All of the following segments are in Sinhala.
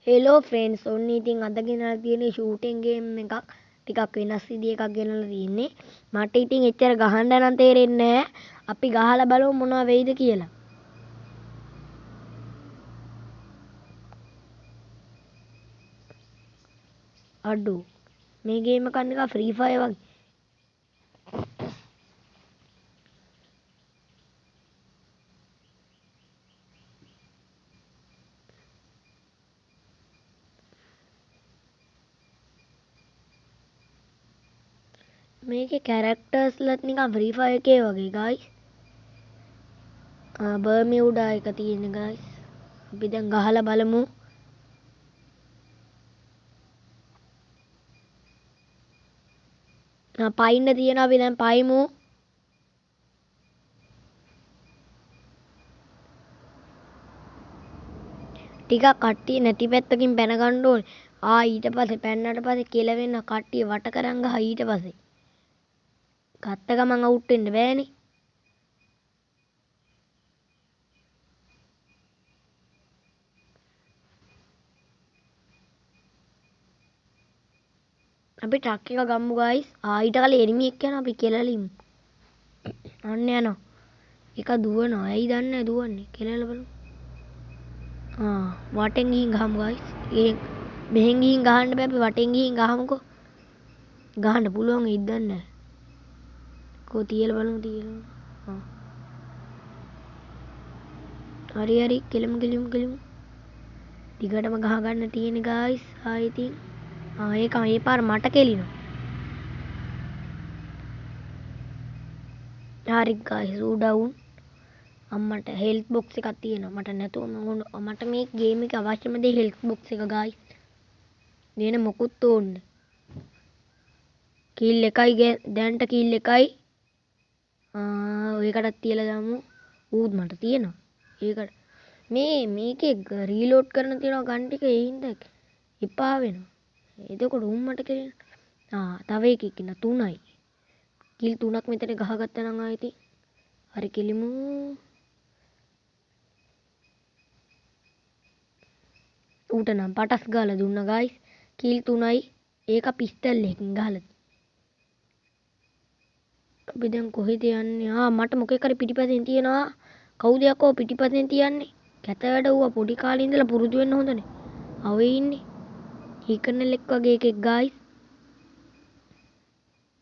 හෙලෝ ෆ්‍රෙන්ඩ්ස් ඔන්න ඉතින් අද ගෙනල්ලා තියෙන්නේ ෂූටින් ගේම් එකක් ටිකක් වෙනස් විදිය එකක් ගෙනල්ලා තියෙන්නේ මට ඉතින් එච්චර ගහන්න නම් තේරෙන්නේ නැහැ අපි ගහලා බලමු මොනවා වෙයිද කියලා අඩෝ මේ ගේම එක නිකන් ෆ්‍රී ෆයර් වගේ මේකේ කැරක්ටර්ස්ලත් නිකන් ෆ්‍රී ෆයර් එකේ වගේ ගයිස් බර්මියුඩා එක තියෙන්නේ ගයිස් අපි දැන් ගහලා බලමු පයින්න තියෙනවා අපි දැන් පයිමු ටිකක් කට්ටිය නැති පැත්තකින් පැන ගන්න ඕනේ ඊට පස්සේ පැන්නට පස්සේ කෙලවෙන්න කට්ටිය වට කරන් ගහ ඊට පස්සේ ගත්ත ගමන් අවුට් වෙන්න බෑනේ අපි ට්‍රක් එක ගම්මු ගයිස් ඊට කලින් එනිමි එක්ක යනවා අපි කෙලලිමු අන්න යනවා ඒක දුවනවා ඇයි දන්නේ නැහැ දුවන්නේ කෙලලා බලමු වටෙන් ගිහින් ගහමු ගයිස් මෙහෙන් ගිහින් ගහන්න බෑ අපි වටෙන් ගිහින් ගහමුකෝ ගහන්න පුළුවන් වෙයිද දන්නේ නැහැ කෝ තියලා බලමු හරි හරි කෙලමු දිගටම ගහ ගන්න තියෙන්නේ ගයිස් ඉතින් ඒක මේ පාර මට කෙලිනවා හරි ගයිස් ඌ ඩවුන් අම්මට හෙල්ත් බොක්ස් එකක් තියෙනවා මට නැතුව මට මේ ගේම් එක අවශ්‍යම දේ හෙල්ත් බොක්ස් එක ගයිස් දෙන මොකුත් ඕන්නේ කිල් එකයි දැන්ට කිල් එකයි ඔයකටත් තියලා දාමු ඌත් මට තියෙනවා ඒකට මේකේ රීලෝඩ් කරන තියෙනවා ගන් ටික ඒ හින්දා එපා වෙනවා එතකොට උම්මට කෙරෙන තව එකක් ඉන්න 3යි කිල් 3ක් මෙතන ගහගත්තා නම් ආයෙත් හරි කෙලිමු ඌට නම් පටස් ගාලා දුන්නා ගයිස් කිල් 3යි ඒක පිස්තල් එකකින් ගහලා අපි දැන් කොහෙද යන්නේ මට මොකෙක් හරි පිටිපස්සෙන් තියනවා කවුද යකෝ පිටිපස්සෙන් තියන්නේ කැත වැඩ ඌව පොඩි කාලේ ඉඳලා පුරුදු වෙන්න හොඳනේ අවේ ඉන්නේ හිකනලෙක් වගේ එකෙක් ගයිස්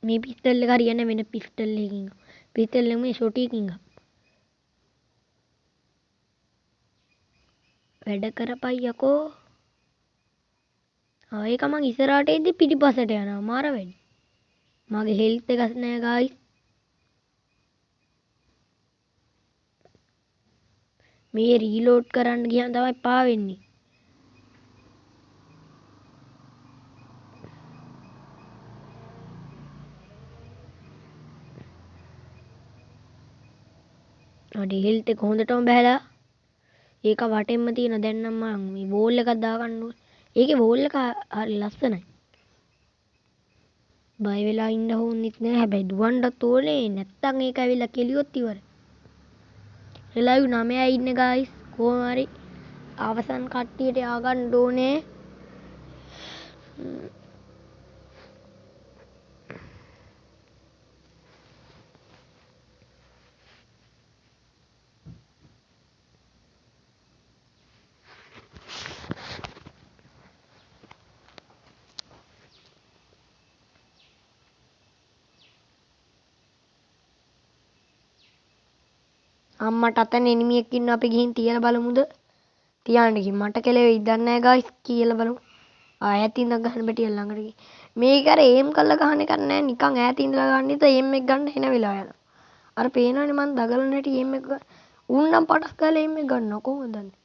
මේ පිස්තල් එක හරියන්නේ වෙන පිස්තල් එකකින් පිස්තල් නෙමෙයි ෂොටි එකකින් වැඩ කරපයි යකෝ ඒක මං ඉස්සරහට එද්දි පිටිපස්සට යනවා මාර වැඩි මගේ හෙල්ත් එකක් නෑ ගයිස් මේ රීලෝඩ් කරන්න ගියාම තමයි පා වෙන්නේ අඩේ හෙල්ත් එක හොඳටම බහැලා ඒක වටෙන්ම තියෙන දැන් නම් මම මේ වෝල් එකක් දාගන්න ඕනේ ඒකේ වෝල් එක හරි ලස්සනයි බය වෙලා ඉන්න ඕනෙත් නෑ හැබැයි දුවන්නත් ඕනේ නැත්තම් ඒක ඇවිල්ලා කෙලියොත් ඉවරයි ලයිව් 9යි ඉන්නේ ගයිස් කොහොම හරි අවසන් කට්ටියට ය아가න්න ඕනේ අම්මට අතන එනිමියෙක් ඉන්නවා අපි ගිහින් තියලා බලමුද තියන්න ගිහින් මට කෙලෙවෙයිද දන්නේ නැහැ ගයිස් කියලා බලමු ඈතින් ඉඳන් ගහන්න බැටිය ළඟට ගිහින් මේක අර ඒම් කරලා ගහන එකක් නෑ නිකන් ඈතින් ඉඳලා ගන්න ඉත ඒම් එක ගන්න එන වෙලාව යනවා අර පේනවනේ මං දගලන හැටි ඒම් එක උන් නම් පටස් ගාලා ඒම් එක ගන්නවා කොහොමද දන්නේ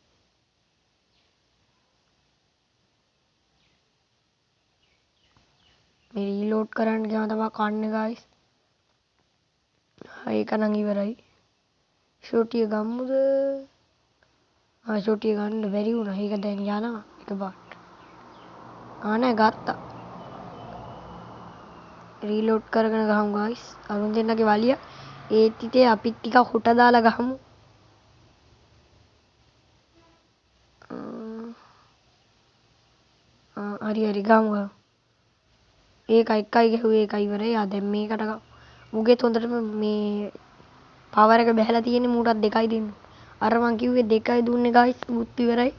මේ රීලෝඩ් කරන්න ගියාම තමයි කන්නේ ගයිස් ඒක නම් ඉවරයි ෂොටිය ගම්මුද ෂොටිය ගන්න බැරි වුණා ඒක දැන් යනවා එකපාරට නෑ ගත්තා රීලෝඩ් කරගෙන ගහමු ගයිස් අරුන් දෙන්නගේ වලිය ඒත් ඉතින් අපි ටිකක් හොට දාලා ගහමු. හරි හරි ගමු ගමු. ඒකයි එකයි ගැහුවේ ඒකයි ඉවරයි. දැන් මේකට මුගෙත් හොඳටම මේ පවර් එක බහැලා තියෙන්නේ මූටත් 2යි දෙන්න. අර මං කිව්වේ 2යි දුන්නේ ගයිස් මුත් ඉවරයි.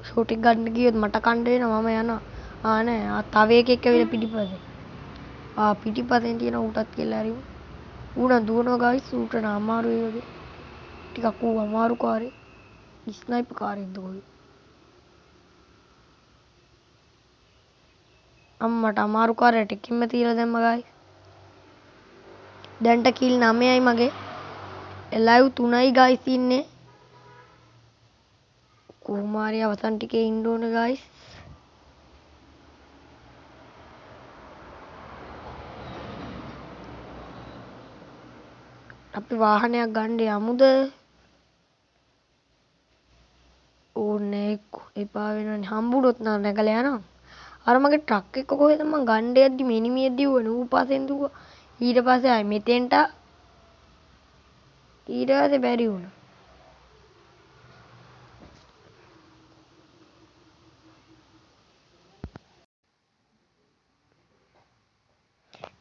ෂෝට් එක ගන්න ගියොත් මට කණ්ඩ වෙනවා මම යනවා. නෑ තව එකෙක් ඇවිල්ලා පිටිපස්සේ. පිටිපස්සෙන් තියෙන ඌටත් කියලා හරි. ඌ නම් දුවනවා ගයිස් ඌට නම් අමාරුයි වගේ. ටිකක් ඌ අමාරු කාරේ. ස්නයිපර් කාරෙක්ද කොයි. අම්මට අමාරු කාරයට එකකින්ම තියලා දැම්ම ගයිස්. දැන්ට කිල් 9යි මගේ. ලයිව් 3යි ගයිස් ඉන්නේ. කුමාරී අවසන් ටිකේ ඉන්න ඕනේ ගයිස්. අපි වාහනයක් ගන්න යමුද? ඕනේ එපා වෙනවනේ. හම්බුනොත් නම් නැගලා යනවා. අර මගේ ට්‍රක් එක කොහෙද මං ගන්න යද්දි මිනිමියෙක් දිව්වනේ ඌ පස්සෙන් දුවා. ඊට පස්සේ ආයි මෙතෙන්ට ඊට පස්සේ බැරි වුණා.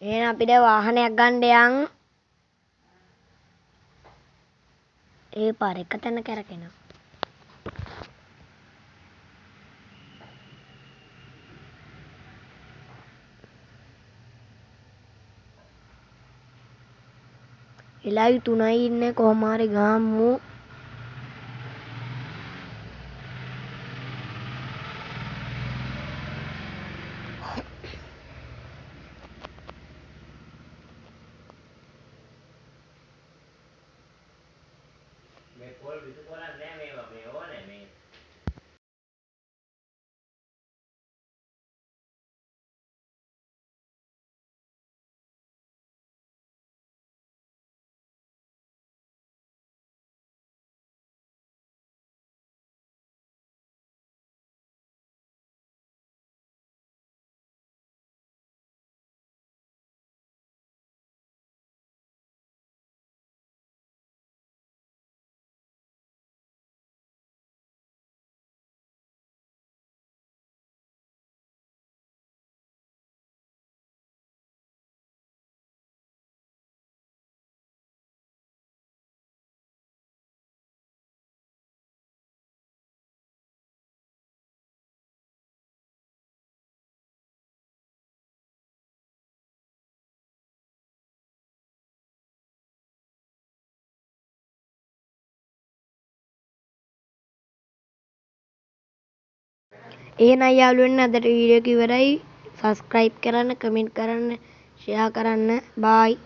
එහෙනම් අපි දැන් වාහනයක් ගන්න යන්. ඒ පාර එක තැන කැරකෙනවා. ලයිව් 3යි ඉන්නේ කොහොම හරි ගාමු. එහෙනම් යාළුවනේ අදට වීඩියෝ එක ඉවරයි. සබස්ක්‍රයිබ් කරන්න, කමෙන්ට් කරන්න, ෂෙයා කරන්න. බායි.